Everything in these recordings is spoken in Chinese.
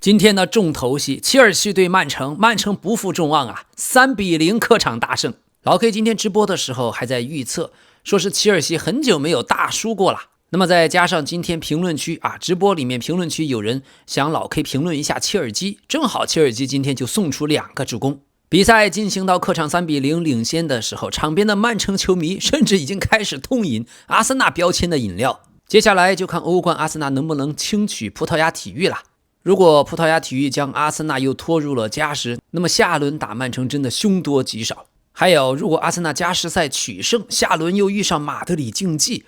今天的重头戏，切尔西对曼城，曼城不负众望啊，3-0客场大胜。老 K 今天直播的时候还在预测，说是切尔西很久没有大输过了。那么再加上今天评论区直播里面评论区有人想老 K 评论一下切尔西，正好切尔西今天就送出2个助攻。比赛进行到客场3-0领先的时候，场边的曼城球迷甚至已经开始痛饮阿森纳标签的饮料。接下来就看欧冠阿森纳能不能轻取葡萄牙体育了。如果葡萄牙体育将阿森纳又拖入了加时，那么下轮打曼城真的凶多吉少。还有，如果阿森纳加时赛取胜，下轮又遇上马德里竞技，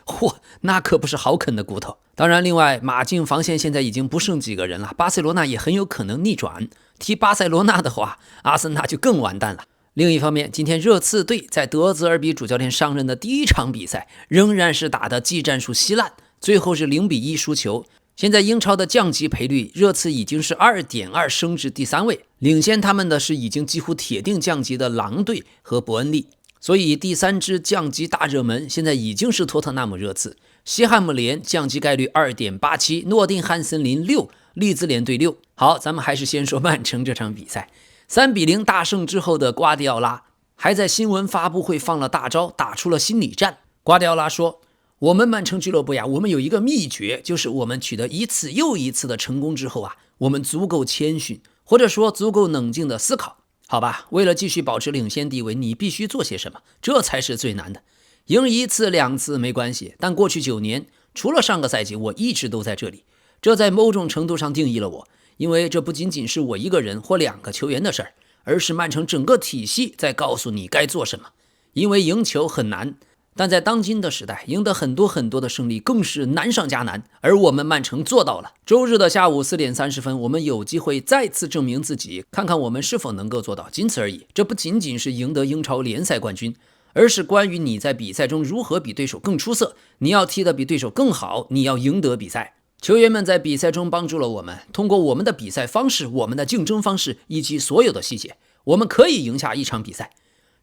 那可不是好啃的骨头。当然，另外马竞防线现在已经不剩几个人了，巴塞罗那也很有可能逆转。踢巴塞罗那的话，阿森纳就更完蛋了。另一方面，今天热刺队在德泽尔比主教练上任的第一场比赛，仍然是打的技战术稀烂，最后是0-1输球。现在英超的降级赔率，热刺已经是 2.2 升至第3位，领先他们的是已经几乎铁定降级的狼队和伯恩利。所以第3支降级大热门现在已经是托特纳姆热刺，西汉姆联降级概率 2.87， 诺丁汉森林6，利兹联队6。好，咱们还是先说曼城这场比赛。3-0大胜之后的瓜迪奥拉还在新闻发布会放了大招，打出了心理战。瓜迪奥拉说，我们曼城俱乐部我们有一个秘诀，就是我们取得一次又一次的成功之后我们足够谦逊，或者说足够冷静的思考。好吧，为了继续保持领先地位，你必须做些什么，这才是最难的。赢1次2次没关系，但过去9年，除了上个赛季，我一直都在这里。这在某种程度上定义了我，因为这不仅仅是我一个人或2个球员的事儿，而是曼城整个体系在告诉你该做什么。因为赢球很难，但在当今的时代，赢得很多的胜利更是难上加难，而我们曼城做到了。周日的下午4点30分，我们有机会再次证明自己，看看我们是否能够做到，仅此而已。这不仅仅是赢得英超联赛冠军，而是关于你在比赛中如何比对手更出色，你要踢得比对手更好，你要赢得比赛。球员们在比赛中帮助了我们，通过我们的比赛方式，我们的竞争方式以及所有的细节，我们可以赢下一场比赛。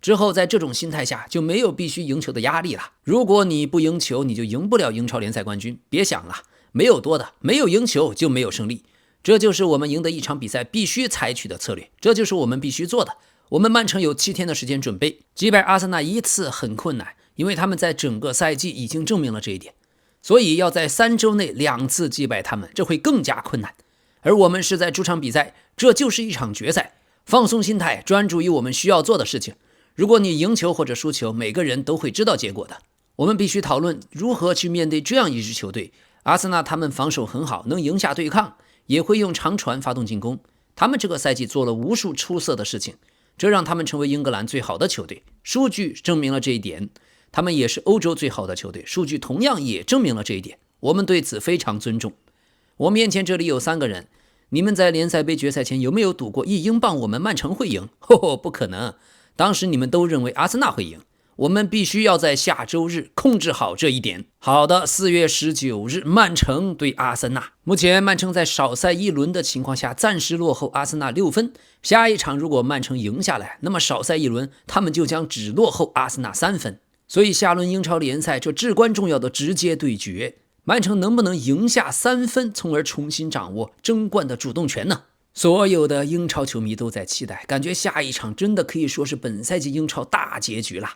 之后在这种心态下就没有必须赢球的压力了。如果你不赢球，你就赢不了英超联赛冠军，别想了，没有多的，没有赢球就没有胜利。这就是我们赢得一场比赛必须采取的策略，这就是我们必须做的。我们曼城有7天的时间准备，击败阿森纳1次很困难，因为他们在整个赛季已经证明了这一点，所以要在3周内2次击败他们，这会更加困难。而我们是在主场比赛，这就是一场决赛，放松心态，专注于我们需要做的事情。如果你赢球或者输球，每个人都会知道结果的。我们必须讨论如何去面对这样一支球队。阿森纳他们防守很好，能赢下对抗，也会用长传发动进攻。他们这个赛季做了无数出色的事情，这让他们成为英格兰最好的球队。数据证明了这一点。他们也是欧洲最好的球队，数据同样也证明了这一点。我们对此非常尊重。我面前这里有3个人，你们在联赛杯决赛前有没有赌过1英镑我们曼城会赢？不可能。当时你们都认为阿森纳会赢，我们必须要在下周日控制好这一点。好的，4月19日，曼城对阿森纳。目前曼城在少赛1轮的情况下，暂时落后阿森纳6分。下一场如果曼城赢下来，那么少赛1轮，他们就将只落后阿森纳3分。所以下轮英超联赛这至关重要的直接对决，曼城能不能赢下3分，从而重新掌握争冠的主动权呢？所有的英超球迷都在期待，感觉下一场真的可以说是本赛季英超大结局了。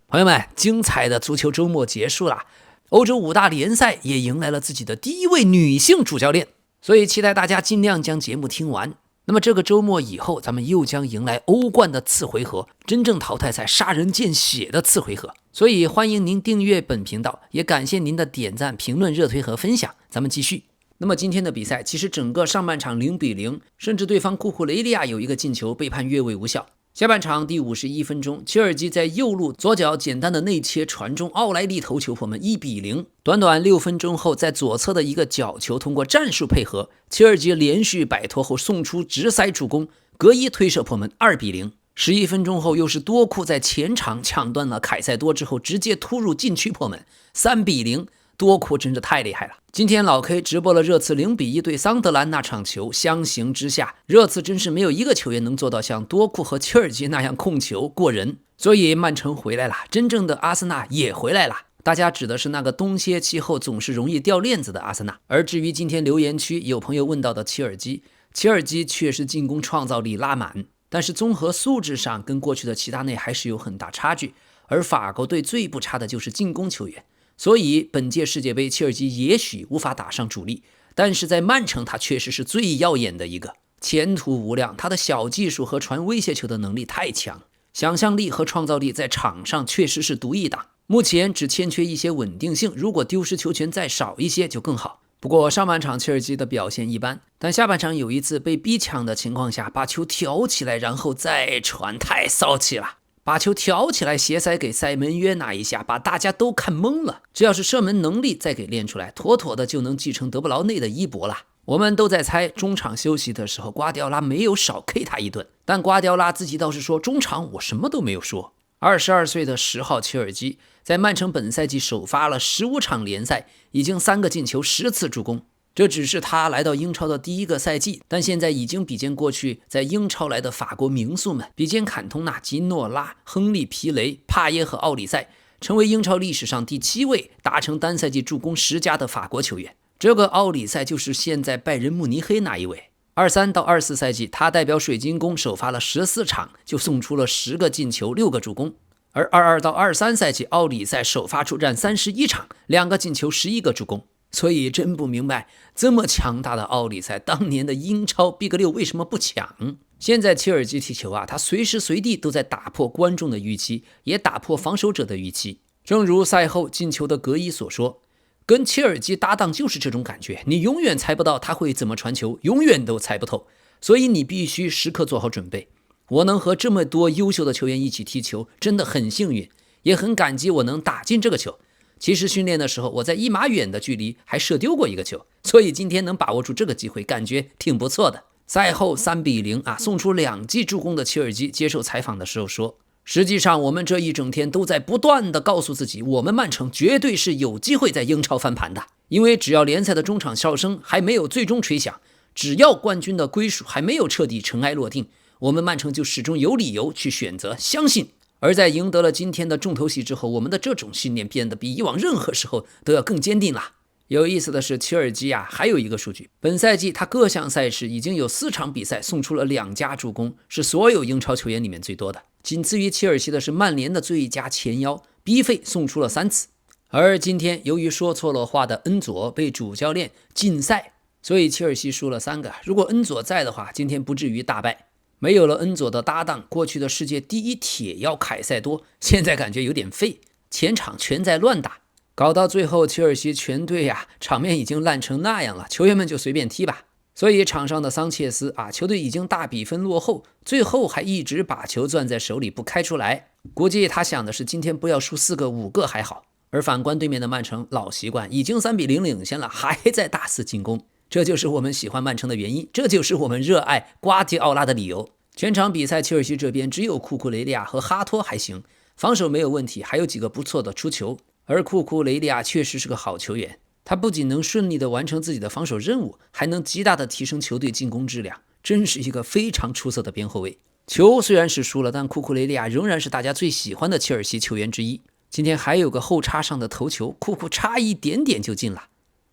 朋友们，精彩的足球周末结束了，欧洲5大联赛也迎来了自己的第1位女性主教练，所以期待大家尽量将节目听完。那么这个周末以后，咱们又将迎来欧冠的次回合，真正淘汰赛杀人见血的次回合。所以欢迎您订阅本频道，也感谢您的点赞、评论、热推和分享。咱们继续。那么今天的比赛，其实整个上半场0-0，甚至对方库库雷利亚有一个进球被判越位无效。下半场第51分钟，切尔基在右路左脚简单的内切传中，奥莱利头球破门1-0。短短6分钟后，在左侧的一个角球通过战术配合，切尔基连续摆脱后送出直塞助攻，格伊推射破门2-0。11分钟后，又是多库在前场抢断了凯塞多之后，直接突入禁区破门3-0。多库真是太厉害了。今天老 K 直播了热刺0-1对桑德兰那场球，相形之下，热刺真是没有一个球员能做到像多库和切尔基那样控球过人。所以曼城回来了，真正的阿森纳也回来了。大家指的是那个冬歇期后总是容易掉链子的阿森纳。而至于今天留言区有朋友问到的切尔基确实进攻创造力拉满，但是综合素质上跟过去的齐达内还是有很大差距。而法国队最不差的就是进攻球员，所以本届世界杯切尔基也许无法打上主力，但是在曼城他确实是最耀眼的一个，前途无量。他的小技术和传威胁球的能力太强，想象力和创造力在场上确实是独一档。目前只欠缺一些稳定性，如果丢失球权再少一些就更好。不过上半场切尔基的表现一般，但下半场有一次被逼抢的情况下把球挑起来然后再传，太骚气了。把球挑起来斜塞给塞门约那一下，把大家都看懵了。只要是射门能力再给练出来，妥妥的就能继承德布劳内的衣钵了。我们都在猜中场休息的时候瓜迪奥拉没有少 K 他一顿，但瓜迪奥拉自己倒是说中场我什么都没有说。22岁的10号切尔基在曼城本赛季首发了15场联赛，已经3个进球10次助攻，这只是他来到英超的第1个赛季，但现在已经比肩过去在英超来的法国名宿们，比肩坎通纳、吉诺拉、亨利、皮雷、帕耶和奥里塞，成为英超历史上第7位达成单赛季助攻10加的法国球员。这个奥里塞就是现在拜仁慕尼黑那一位。23到24赛季，他代表水晶宫首发了14场，就送出了10个进球6个助攻。而22到23赛季，奥里塞首发出战31场，2个进球11个助攻。所以真不明白，这么强大的奥里塞当年的英超 Big6 为什么不抢？现在切尔基踢球他随时随地都在打破观众的预期，也打破防守者的预期。正如赛后进球的格伊所说，跟切尔基搭档就是这种感觉，你永远猜不到他会怎么传球，永远都猜不透，所以你必须时刻做好准备。我能和这么多优秀的球员一起踢球，真的很幸运，也很感激我能打进这个球。其实训练的时候，我在1码远的距离还射丢过一个球，所以今天能把握住这个机会，感觉挺不错的。赛后3-0送出2记助攻的切尔基接受采访的时候说，实际上我们这一整天都在不断的告诉自己，我们曼城绝对是有机会在英超翻盘的，因为只要联赛的中场哨声还没有最终吹响，只要冠军的归属还没有彻底尘埃落定，我们曼城就始终有理由去选择相信。而在赢得了今天的重头戏之后，我们的这种信念变得比以往任何时候都要更坚定了。有意思的是，切尔基还有一个数据，本赛季他各项赛事已经有4场比赛送出了2加助攻，是所有英超球员里面最多的。仅次于切尔西的是曼联的最佳前腰逼费送出了3次。而今天由于说错了话的恩佐被主教练禁赛，所以切尔西输了3个。如果恩佐在的话，今天不至于大败。没有了恩佐的搭档，过去的世界第1铁腰凯塞多现在感觉有点废，前场全在乱打，搞到最后切尔西全队场面已经烂成那样了，球员们就随便踢吧。所以场上的桑切斯球队已经大比分落后，最后还一直把球攥在手里不开出来，估计他想的是今天不要输4个5个还好。而反观对面的曼城，老习惯，已经3-0领先了，还在大肆进攻。这就是我们喜欢曼城的原因，这就是我们热爱瓜迪奥拉的理由。全场比赛切尔西这边只有库库雷利亚和哈托还行，防守没有问题，还有几个不错的出球。而库库雷利亚确实是个好球员，他不仅能顺利的完成自己的防守任务，还能极大的提升球队进攻质量，真是一个非常出色的边后卫。球虽然是输了，但库库雷利亚仍然是大家最喜欢的切尔西球员之一。今天还有个后插上的头球，库库差一点点就进了。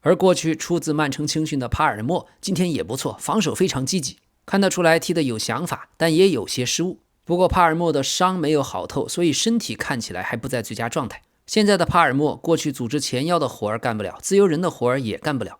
而过去出自曼城青训的帕尔默今天也不错，防守非常积极，看得出来踢得有想法，但也有些失误。不过帕尔默的伤没有好透，所以身体看起来还不在最佳状态。现在的帕尔默过去组织前腰的活儿干不了，自由人的活儿也干不了，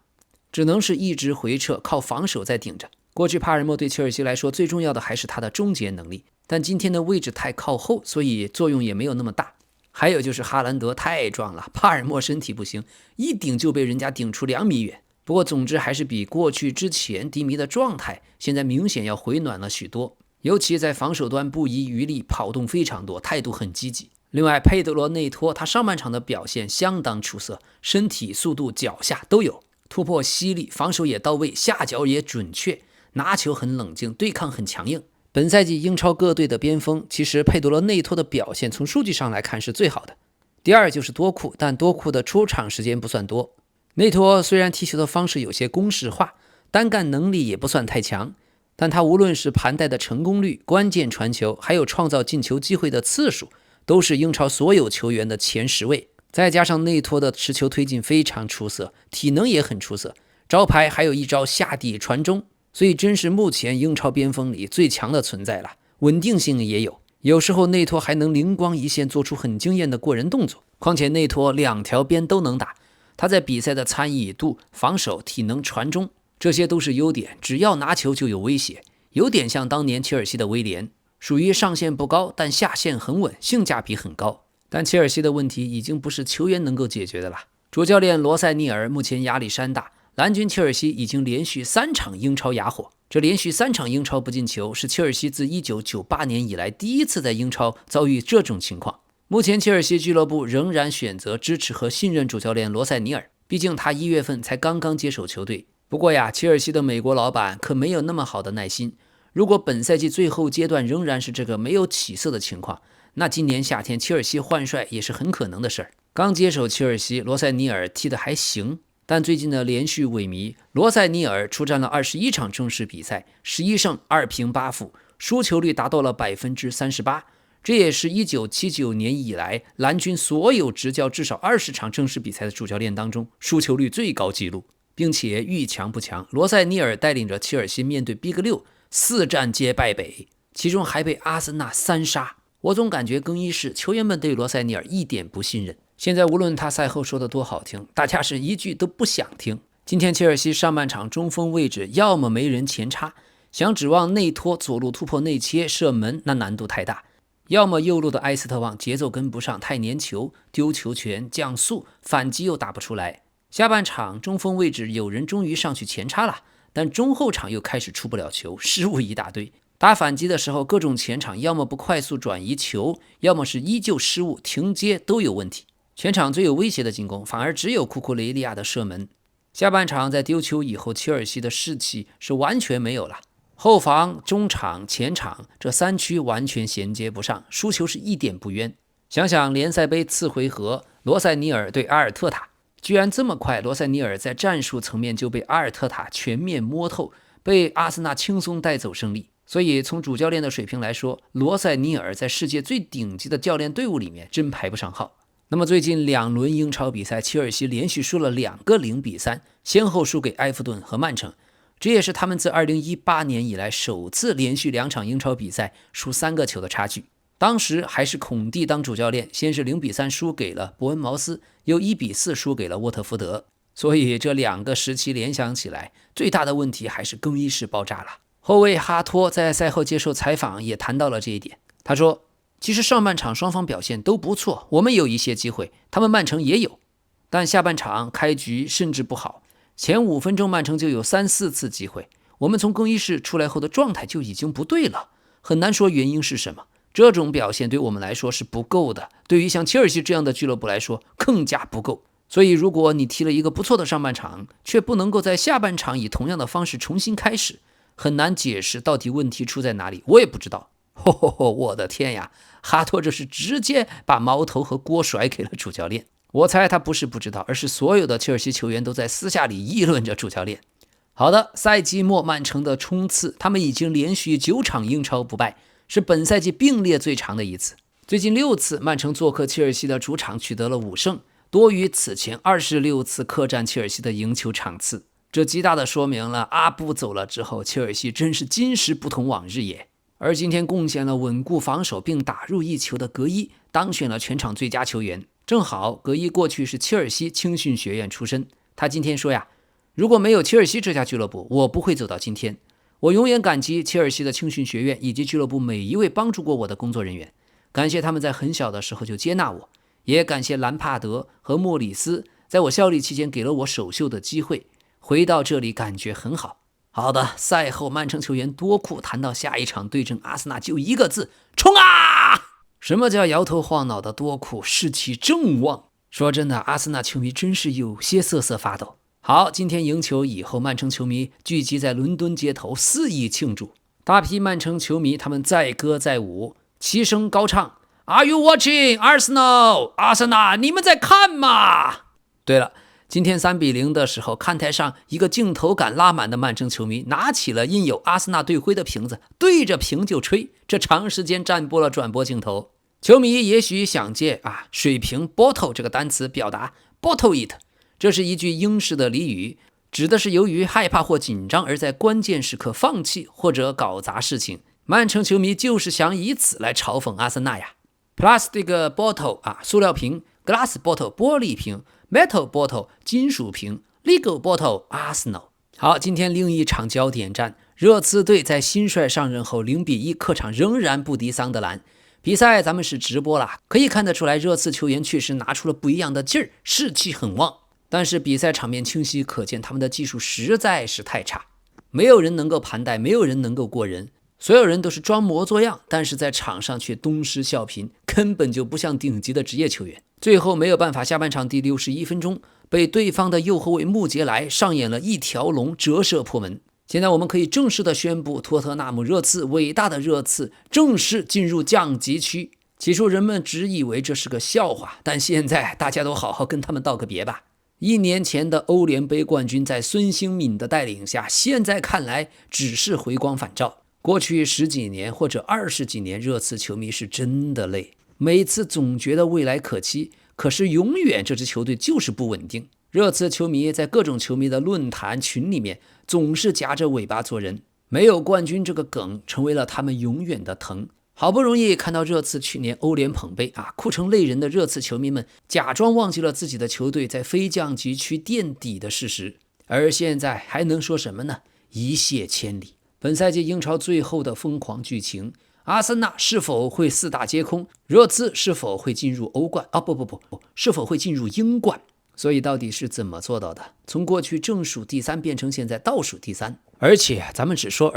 只能是一直回撤，靠防守在顶着。过去帕尔默对切尔西来说最重要的还是他的终结能力，但今天的位置太靠后，所以作用也没有那么大。还有就是哈兰德太壮了，帕尔默身体不行，一顶就被人家顶出2米远。不过总之还是比过去之前低迷的状态现在明显要回暖了许多，尤其在防守端不遗余力，跑动非常多，态度很积极。另外佩德罗内托他上半场的表现相当出色，身体速度脚下都有，突破犀利，防守也到位，下脚也准确，拿球很冷静，对抗很强硬。本赛季英超各队的边锋，其实佩德罗内托的表现从数据上来看是最好的，第二就是多库，但多库的出场时间不算多。内托虽然踢球的方式有些公式化，单干能力也不算太强，但他无论是盘带的成功率、关键传球，还有创造进球机会的次数，都是英超所有球员的前10位。再加上内托的持球推进非常出色，体能也很出色，招牌还有一招下底传中，所以真是目前英超边锋里最强的存在了，稳定性也有。有时候内托还能灵光一现，做出很惊艳的过人动作。况且内托两条边都能打，他在比赛的参与度、防守、体能、传中，这些都是优点，只要拿球就有威胁，有点像当年切尔西的威廉，属于上限不高，但下限很稳，性价比很高。但切尔西的问题已经不是球员能够解决的了。主教练罗塞尼尔目前压力山大，蓝军切尔西已经连续3场英超哑火，这连续3场英超不进球是切尔西自1998年以来第一次在英超遭遇这种情况。目前切尔西俱乐部仍然选择支持和信任主教练罗塞尼尔，毕竟他1月份才刚刚接手球队。不过呀，切尔西的美国老板可没有那么好的耐心，如果本赛季最后阶段仍然是这个没有起色的情况，那今年夏天切尔西换帅也是很可能的事儿。刚接手切尔西，罗塞尼尔踢得还行，但最近的连续萎靡，罗塞尼尔出战了21场正式比赛，11胜2平8负，输球率达到了 38%， 这也是1979年以来蓝军所有执教至少20场正式比赛的主教练当中输球率最高纪录。并且遇强不强，罗塞尼尔带领着切尔西面对 BIG6 4战皆败北，其中还被阿森纳3杀。我总感觉更衣室球员们对罗塞尼尔一点不信任。现在无论他赛后说的多好听，大家是一句都不想听。今天切尔西上半场中锋位置要么没人前插，想指望内托左路突破内切射门那难度太大，要么右路的埃斯特旺节奏跟不上，太粘球，丢球权降速，反击又打不出来。下半场中锋位置有人终于上去前插了，但中后场又开始出不了球，失误一大堆。打反击的时候，各种前场要么不快速转移球，要么是依旧失误，停接都有问题。全场最有威胁的进攻反而只有库库雷利亚的射门。下半场在丢球以后，切尔西的士气是完全没有了，后防、中场、前场这3区完全衔接不上，输球是一点不冤。想想联赛杯次回合，罗塞尼尔对阿尔特塔，居然这么快，罗塞尼尔在战术层面就被阿尔特塔全面摸透，被阿森纳轻松带走胜利。所以从主教练的水平来说，罗塞尼尔在世界最顶级的教练队伍里面真排不上号。那么最近2轮英超比赛，切尔西连续输了2个0-3，先后输给埃弗顿和曼城，这也是他们自2018年以来首次连续2场英超比赛输3个球的差距。当时还是孔蒂当主教练，先是0-3输给了伯恩茅斯，又1-4输给了沃特福德。所以这2个时期联想起来，最大的问题还是更衣室爆炸了。后卫哈托在赛后接受采访也谈到了这一点，他说其实上半场双方表现都不错，我们有一些机会，他们曼城也有，但下半场开局甚至不好，前5分钟曼城就有3-4次机会，我们从更衣室出来后的状态就已经不对了，很难说原因是什么。这种表现对我们来说是不够的，对于像切尔西这样的俱乐部来说更加不够。所以如果你踢了一个不错的上半场，却不能够在下半场以同样的方式重新开始，很难解释到底问题出在哪里，我也不知道。我的天呀，哈托这是直接把矛头和锅甩给了主教练。我猜他不是不知道，而是所有的切尔西球员都在私下里议论着主教练。好的，赛季末曼城的冲刺，他们已经连续9场英超不败，是本赛季并列最长的一次。最近6次曼城做客切尔西的主场取得了5胜，多于此前26次客战切尔西的赢球场次。这极大的说明了阿布走了之后，切尔西真是今时不同往日也。而今天贡献了稳固防守并打入1球的格伊当选了全场最佳球员。正好格伊过去是切尔西青训学院出身，他今天说呀，如果没有切尔西这家俱乐部，我不会走到今天。我永远感激切尔西的青训学院以及俱乐部每一位帮助过我的工作人员，感谢他们在很小的时候就接纳我，也感谢兰帕德和莫里斯在我效力期间给了我首秀的机会，回到这里感觉很好。好的，赛后曼城球员多库谈到下一场对阵阿森纳就一个字，冲啊！什么叫摇头晃脑的多库士气正旺？说真的，阿森纳球迷真是有些瑟瑟发抖。好，今天赢球以后，曼城球迷聚集在伦敦街头肆意庆祝，大批曼城球迷他们载歌载舞，齐声高唱 Are you watching Arsenal？ 阿森纳，你们在看吗？对了，今天3-0的时候，看台上一个镜头感拉满的曼城球迷拿起了印有阿森纳队徽的瓶子，对着瓶就吹，这长时间占播了转播镜头。球迷也许想借水平 bottle 这个单词表达 bottle it， 这是一句英式的俚语，指的是由于害怕或紧张而在关键时刻放弃或者搞砸事情。曼城球迷就是想以此来嘲讽阿森纳呀。Plastic bottle 塑料瓶， glass bottle 玻璃瓶， metal bottle 金属瓶， legal bottle Arsenal。 好，今天另一场焦点战，热刺队在新帅上任后0-1客场仍然不敌桑德兰。比赛咱们是直播了，可以看得出来热刺球员确实拿出了不一样的劲儿，士气很旺。但是比赛场面清晰可见，他们的技术实在是太差，没有人能够盘带，没有人能够过人，所有人都是装模作样，但是在场上却东施效颦，根本就不像顶级的职业球员。最后没有办法，下半场第61分钟被对方的右后卫穆杰莱上演了一条龙折射破门。现在我们可以正式的宣布，托特纳姆热刺，伟大的热刺正式进入降级区。起初人们只以为这是个笑话，但现在大家都好好跟他们道个别吧。1年前的欧联杯冠军在孙兴敏的带领下，现在看来只是回光返照。过去10几年或者20几年，热刺球迷是真的累，每次总觉得未来可期，可是永远这支球队就是不稳定。热刺球迷在各种球迷的论坛群里面总是夹着尾巴做人，没有冠军这个梗成为了他们永远的疼。好不容易看到热刺去年欧联捧杯哭成泪人的热刺球迷们假装忘记了自己的球队在非降级区垫底的事实，而现在还能说什么呢？一泻千里。本赛季英超最后的疯狂剧情，阿森纳是否会4大皆空？热刺是否会进入欧冠？是否会进入英冠？所以到底是怎么做到的？从过去正数第3变成现在倒数第3，而且咱们只说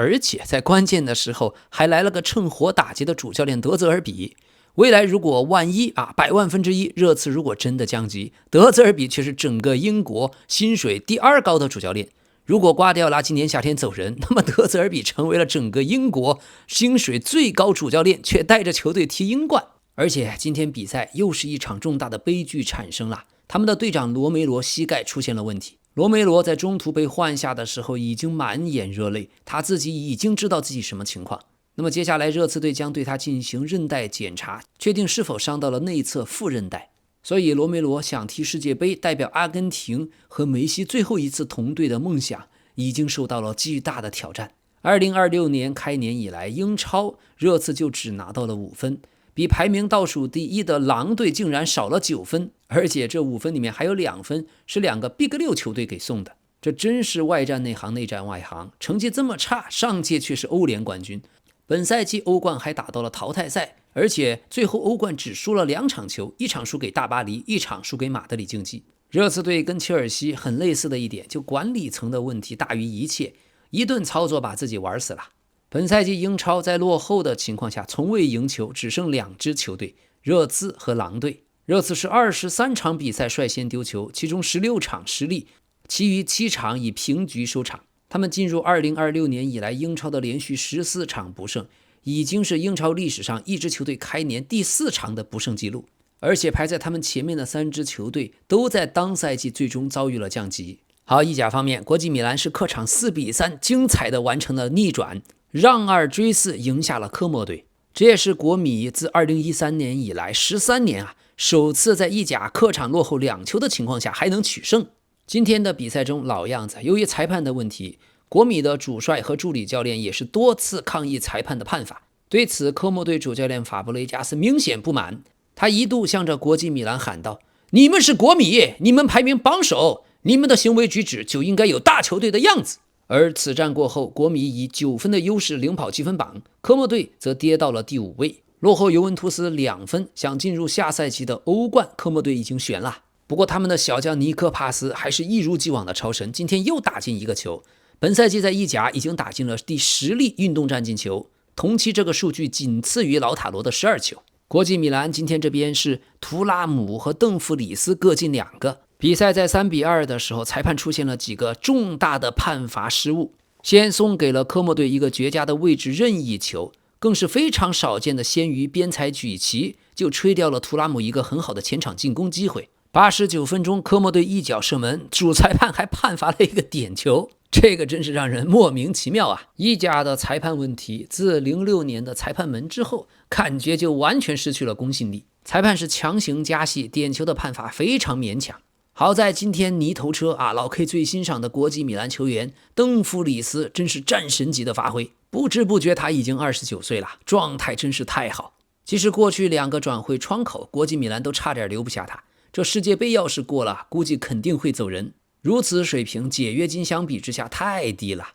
在关键的时候还来了个趁火打劫的主教练德泽尔比。未来如果万一100万分之1，热刺如果真的降级，德泽尔比却是整个英国薪水第2高的主教练。如果瓜迪奥拉今年夏天走人，那么德泽尔比成为了整个英国薪水最高主教练，却带着球队踢英冠。而且今天比赛又是一场重大的悲剧产生了，他们的队长罗梅罗膝盖出现了问题。罗梅罗在中途被换下的时候已经满眼热泪，他自己已经知道自己什么情况。那么接下来热刺队将对他进行韧带检查，确定是否伤到了内侧副韧带。所以罗梅罗想踢世界杯，代表阿根廷和梅西最后一次同队的梦想已经受到了巨大的挑战。2026年开年以来，英超热刺就只拿到了5分，比排名倒数第1的狼队竟然少了9分，而且这5分里面还有2分是2个 Big 6球队给送的。这真是外战内行，内战外行，成绩这么差，上届却是欧联冠军，本赛季欧冠还打到了淘汰赛，而且最后欧冠只输了2场球，一场输给大巴黎，一场输给马德里竞技。热刺队跟切尔西很类似的一点，就管理层的问题大于一切，一顿操作把自己玩死了。本赛季英超在落后的情况下从未赢球，只剩2支球队，热刺和狼队。热刺是23场比赛率先丢球，其中16场失利，其余7场以平局收场。他们进入2026年以来英超的连续14场不胜，已经是英超历史上一支球队开年第4场的不胜记录，而且排在他们前面的3支球队都在当赛季最终遭遇了降级。好，意甲方面，国际米兰是客场4-3精彩的完成了逆转，让2追4赢下了科莫队。这也是国米自2013年以来13年首次在意甲客场落后2球的情况下还能取胜。今天的比赛中老样子，由于裁判的问题，国米的主帅和助理教练也是多次抗议裁判的判罚。对此，科莫队主教练法布雷加斯明显不满，他一度向着国际米兰喊道：你们是国米，你们排名榜首，你们的行为举止就应该有大球队的样子。而此战过后，国米以9分的优势领跑积分榜，科莫队则跌到了第5位，落后尤文图斯2分，想进入下赛季的欧冠，科莫队已经悬了。不过他们的小将尼科帕斯还是一如既往的超神，今天又打进1个球，本赛季在意甲已经打进了第10粒运动战进球，同期这个数据仅次于老塔罗的12球。国际米兰今天这边是图拉姆和邓弗里斯各进2个。比赛在3-2的时候，裁判出现了几个重大的判罚失误，先送给了科莫队一个绝佳的位置任意球，更是非常少见的先于边裁举旗就吹掉了图拉姆一个很好的前场进攻机会。89分钟，科莫队一脚射门，主裁判还判罚了一个点球。这个真是让人莫名其妙啊！意甲的裁判问题自06年的裁判门之后，感觉就完全失去了公信力。裁判是强行加戏，点球的判罚非常勉强。好在今天泥头车啊，老 K 最欣赏的国际米兰球员邓弗里斯真是战神级的发挥，不知不觉他已经29岁了，状态真是太好。其实过去2个转会窗口，国际米兰都差点留不下他。这世界杯要是过了，估计肯定会走人。如此水平，解约金相比之下太低了。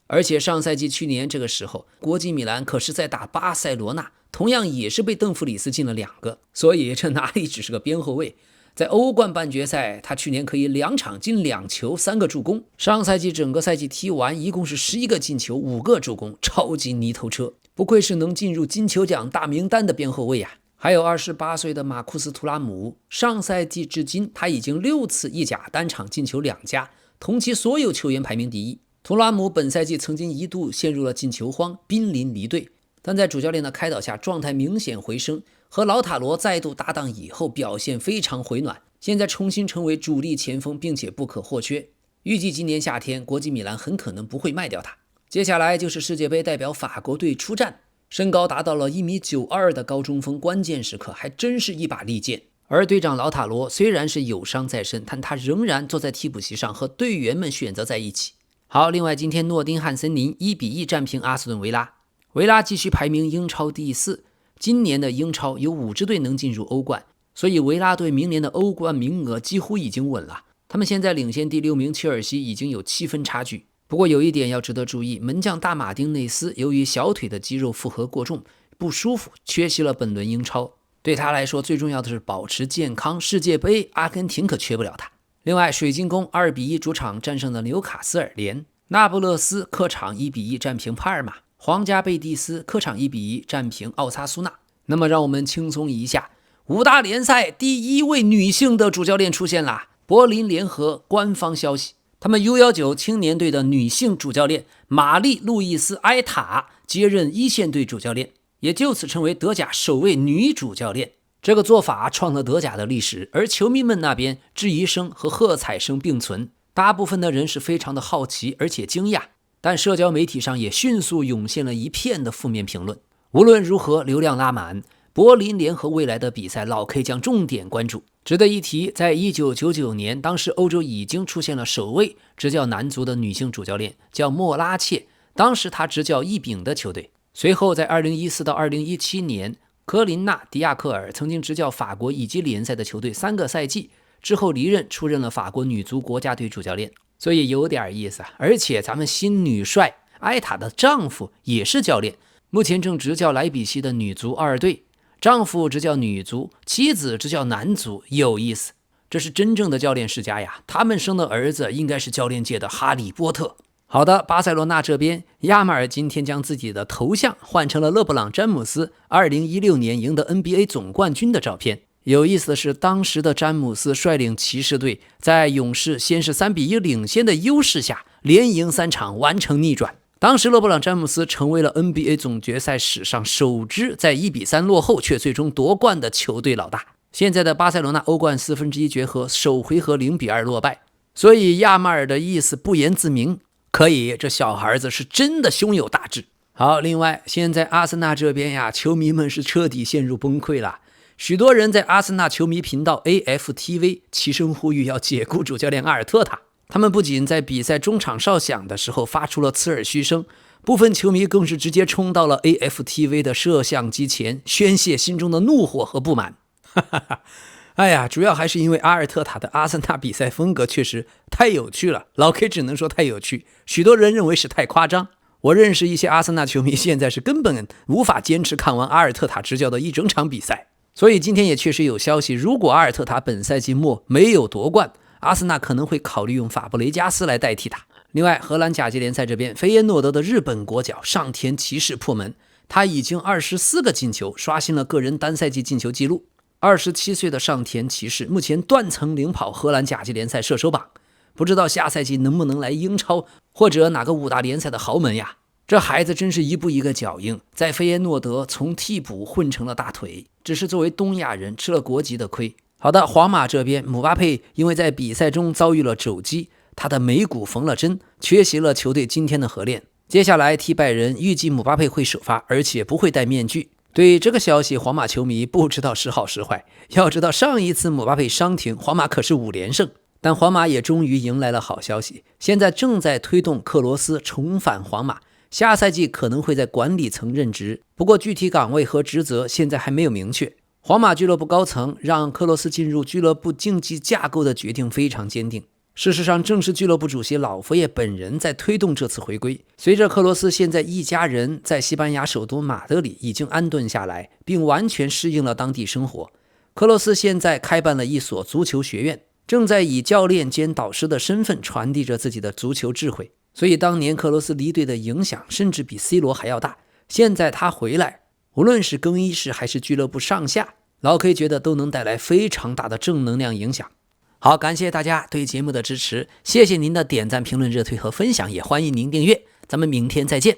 而且上赛季去年这个时候，国际米兰可是在打巴塞罗那，同样也是被邓弗里斯进了2个，所以这哪里只是个边后卫。在欧冠半决赛，他去年可以2场进2球3个助攻，上赛季整个赛季踢完一共是11个进球5个助攻，超级泥头车，不愧是能进入金球奖大名单的边后卫啊。还有28岁的马库斯·图拉姆，上赛季至今他已经6次意甲单场进球2加，同期所有球员排名第1。图拉姆本赛季曾经一度陷入了进球荒，濒临离队，但在主教练的开导下，状态明显回升，和劳塔罗再度搭档以后，表现非常回暖，现在重新成为主力前锋，并且不可或缺。预计今年夏天，国际米兰很可能不会卖掉他。接下来就是世界杯代表法国队出战，身高达到了1.92米的高中锋，关键时刻还真是一把利剑。而队长劳塔罗虽然是有伤在身，但他仍然坐在替补席上和队员们选择在一起。好，另外今天诺丁汉森林1-1战平阿斯顿维拉，维拉继续排名英超第4。今年的英超有5支队能进入欧冠，所以维拉队明年的欧冠名额几乎已经稳了。他们现在领先第6名切尔西已经有7分差距。不过有一点要值得注意，门将大马丁内斯由于小腿的肌肉负荷过重不舒服，缺席了本轮英超。对他来说最重要的是保持健康，世界杯阿根廷可缺不了他。另外水晶宫2-1主场战胜了纽卡斯尔联，那不勒斯客场1-1战平帕尔马，皇家贝蒂斯客场1-1战平奥萨苏纳。那么让我们轻松一下，5大联赛第1位女性的主教练出现了，柏林联合官方消息，他们 U19 青年队的女性主教练玛丽·路易斯·埃塔接任一线队主教练，也就此成为德甲首位女主教练。这个做法创了德甲的历史，而球迷们那边质疑声和喝彩声并存，大部分的人是非常的好奇而且惊讶，但社交媒体上也迅速涌现了一片的负面评论。无论如何，流量拉满，柏林联合未来的比赛老 K 将重点关注。值得一提，在1999年，当时欧洲已经出现了首位执教男足的女性主教练，叫莫拉切，当时她执教一丙的球队。随后在2014到2017年，科琳娜·迪亚克尔曾经执教法国乙级联赛的球队3个赛季，之后离任，出任了法国女足国家队主教练，所以有点意思啊。而且咱们新女帅埃塔的丈夫也是教练，目前正执教莱比锡的女足2队，丈夫执教女足，妻子执教男足，有意思。这是真正的教练世家呀，他们生的儿子应该是教练界的哈利波特。好的，巴塞罗那这边，亚马尔今天将自己的头像换成了勒布朗·詹姆斯2016年赢得 NBA 总冠军的照片。有意思的是，当时的詹姆斯率领骑士队在勇士先是3-1领先的优势下，连赢3场完成逆转。当时勒布朗·詹姆斯成为了 NBA 总决赛史上首支在1-3落后却最终夺冠的球队老大。现在的巴塞罗那欧冠1/4决和首回合0-2落败，所以亚马尔的意思不言自明，可以，这小孩子是真的胸有大志。好，另外现在阿森纳这边呀，球迷们是彻底陷入崩溃了，许多人在阿森纳球迷频道 AFTV 齐声呼吁要解雇主教练阿尔特塔。他们不仅在比赛中场哨响的时候发出了刺耳嘘声，部分球迷更是直接冲到了 AFTV 的摄像机前，宣泄心中的怒火和不满。哎呀，主要还是因为阿尔特塔的阿森纳比赛风格确实太有趣了，老 K 只能说太有趣，许多人认为是太夸张。我认识一些阿森纳球迷，现在是根本无法坚持看完阿尔特塔执教的一整场比赛。所以今天也确实有消息，如果阿尔特塔本赛季末没有夺冠，阿森纳可能会考虑用法布雷加斯来代替他。另外，荷兰甲级联赛这边，菲耶诺德的日本国脚上田骑士破门，他已经24个进球，刷新了个人单赛季进球纪录。27岁的上田骑士目前断层领跑荷兰甲级联赛射手榜，不知道下赛季能不能来英超或者哪个5大联赛的豪门呀。这孩子真是一步一个脚印，在菲耶诺德从替补混成了大腿，只是作为东亚人吃了国籍的亏。好的，皇马这边姆巴佩因为在比赛中遭遇了肘击，他的美股缝了针，缺席了球队今天的合练。接下来踢拜仁，预计姆巴佩会首发，而且不会戴面具。对这个消息，皇马球迷不知道是好是坏。要知道，上一次姆巴佩伤停，皇马可是5连胜。但皇马也终于迎来了好消息，现在正在推动克罗斯重返皇马，下赛季可能会在管理层任职，不过具体岗位和职责现在还没有明确。皇马俱乐部高层让克罗斯进入俱乐部竞技架构的决定非常坚定。事实上，正是俱乐部主席老佛爷本人在推动这次回归。随着克罗斯现在一家人在西班牙首都马德里已经安顿下来，并完全适应了当地生活，克罗斯现在开办了一所足球学院，正在以教练兼导师的身份传递着自己的足球智慧。所以当年克罗斯离队的影响甚至比 C 罗还要大。现在他回来，无论是更衣室还是俱乐部上下，老 K 觉得都能带来非常大的正能量影响。好，感谢大家对节目的支持，谢谢您的点赞、评论、热推和分享，也欢迎您订阅。咱们明天再见。